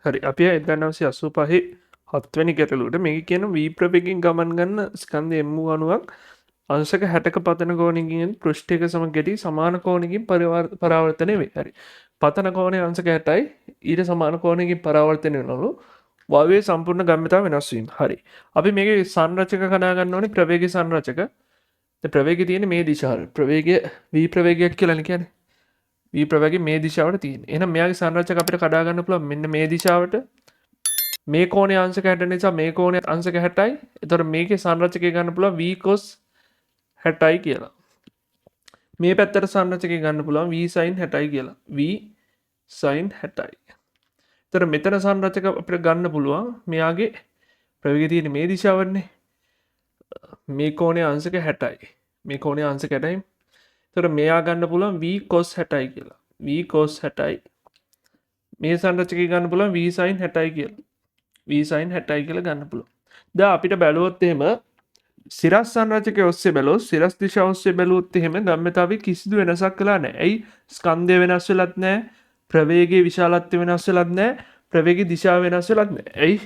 හරි අපි 1985 හත්වැනි ගැටලුවට මේක කියන වී ප්‍රවේගයෙන් ගමන් ගන්න ස්කන්ධ M වූ අණුවක් අංශක 60ක පතන කෝණයකින් පෘෂ්ඨයක සමග ගැටි සමාන කෝණයකින් පරාවර්තනය වේ. හරි. පතන කෝණය අංශක 60යි ඊට සමාන කෝණයකින් පරාවර්තනය වෙනවලු වායුවේ සම්පූර්ණ ගම්‍යතාව වෙනස් වීම. හරි. අපි මේකේ සංරචක කඩා ගන්න ඕනේ ප්‍රවේගී සංරචක. දැන් ප්‍රවේගය තියෙන්නේ මේ දිශාවට. ප්‍රවේගය v ප්‍රවේගයක් කියලා කියන්නේ. v ප්‍රවේගය මේ දිශාවට තියෙන්නේ. එහෙනම් මෙයාගේ සංරචක අපිට කඩා ගන්න පුළුවන් මෙන්න මේ දිශාවට. මේ කෝණය අංශක 60 නිසා මේ කෝණය අංශක 60යි. එතකොට මේකේ සංරචකය ගන්න පුළුවන් v cos 60යි කියලා. මේ පැත්තට සංරචකය ගන්න පුළුවන් v sin 60යි කියලා. v sin 60යි. එතකොට මෙතන සංරචක අපිට ගන්න පුළුවන් මෙයාගේ ප්‍රවේගය තියෙන්නේ මේ දිශාවටනේ. මේ කෝණය අංශක 60යි. මේ කෝණය අංශක 60යි. එතකොට මෙයා ගන්න පුළුවන් v cos 60යි කියලා. v cos 60යි. මේ සංරචකය ගන්න පුළුවන් v sin 60යි කියලා. v sin 60යි කියලා ගන්න පුළුවන්. දැන් අපිට බැලුවොත් එහෙම සිරස් සංරචකය ඔස්සේ බැලුවොත් සිරස් දිශාව ඔස්සේ බැලුවොත් එහෙම ගම්‍යතාවයේ කිසිදු වෙනසක් වෙලා නැහැ. ඇයි? ස්කන්ධය වෙනස් වෙලත් නැහැ. ප්‍රවේගයේ විශාලත්වය වෙනස් වෙලත් නැහැ. ප්‍රවේගයේ දිශාව වෙනස් වෙලත් නැහැ. ඇයි?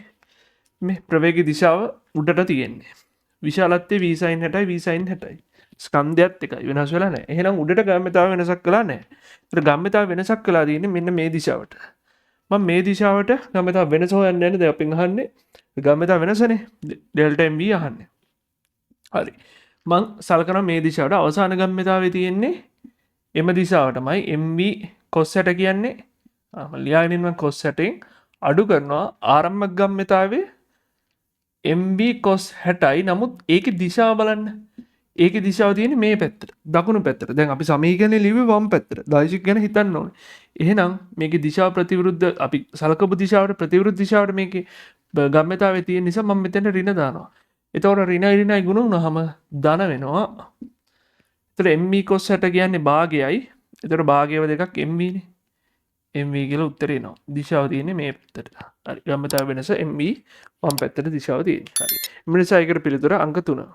මේ ප්‍රවේගයේ දිශාව උඩට තියෙන්නේ. විශාලත්වය v sin 60යි v sin 60යි. ස්කන්ධයත් එකයි වෙනස් වෙලා නැහැ. එහෙනම් උඩට ගම්‍යතාව වෙනසක් වෙලා නැහැ. ඒතර ගම්‍යතාව වෙනසක් වෙලා තියෙන්නේ මෙන්න මේ දිශාවට. මම මේ දිශාවට ගම්‍යතාව වෙනස හොයන්න යන්නේ. දැන් අපෙන් අහන්නේ ගම්‍යතාව වෙනසනේ. ඩෙල්ටා mv අහන්නේ. හරි. මං සලකනවා මේ දිශාවට අවසාන ගම්‍යතාවය තියෙන්නේ එම දිශාවටමයි mv cos 60 කියන්නේ. මම ලියාගෙන ඉන්නවා cos 60න් අඩු කරනවා ආරම්භක ගම්‍යතාවයේ mv cos 60යි. නමුත් ඒකේ දිශාව බලන්න. ඒකේ දිශාව තියෙන්නේ මේ පැත්තට. දකුණු පැත්තට. දැන් අපි සමීකරණය ලිව්වේ වම් පැත්තට. දායිශික ගැන හිතන්න ඕනේ. එහෙනම් මේකේ දිශාව ප්‍රතිවිරුද්ධ අපි සලකපු දිශාවට ප්‍රතිවිරුද්ධ දිශාවට මේකේ ගම්‍යතාවය තියෙන නිසා මම මෙතන ඍණ දානවා. එතකොට ඍණයි ගුණ වුණාම ධන වෙනවා. එතකොට mv cos 60 කියන්නේ භාගයයි. එතකොට භාගයව දෙකක් mv නේ. mv කියලා උත්තරේ එනවා. දිශාව තියෙන්නේ මේ පැත්තට. හරි. ගම්‍යතාව වෙනස mv වම් පැත්තට දිශාව තියෙන්නේ. හරි. මේ නිසා ඒකට පිළිතුර අංක 3.